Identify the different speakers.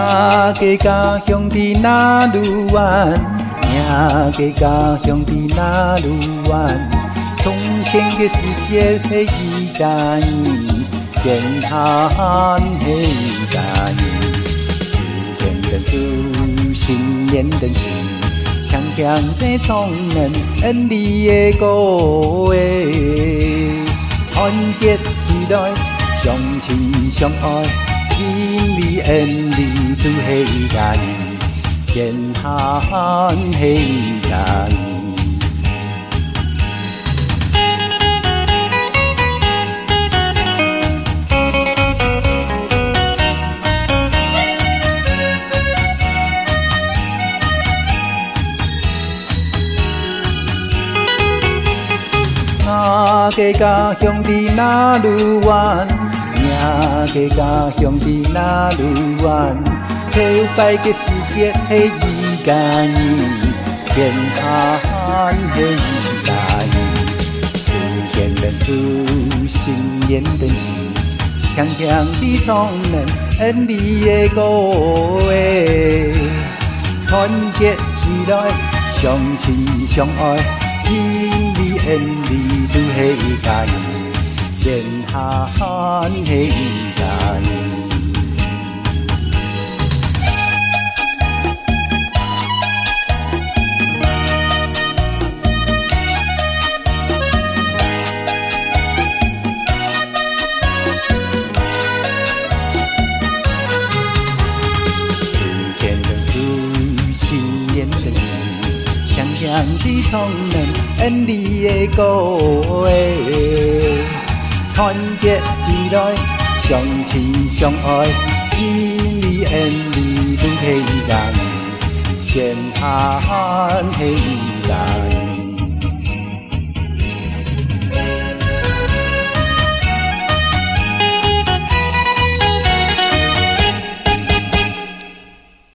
Speaker 1: 家家乡伫哪路湾，命家家乡伫哪路湾。从前的世界是一家人，天下是一家人。书天灯书，新年灯时，强强的同人恩义的歌诶，团结起来，相亲相爱。天理恩理都是一家人，天下是一家人。家家乡伫哪路湾，命家家乡伫哪路湾。初摆个世界是一家人，天下是一家人。书天灯书，新年灯时，强强的创人恩义的歌诶，团结起来，相亲相爱。天理恩理都是一家人，天下是一家人。书前灯书，新年灯时，强强的创人恩义的歌诶，团结起来，相亲相爱，天理恩理都是一家人，天下是一家人。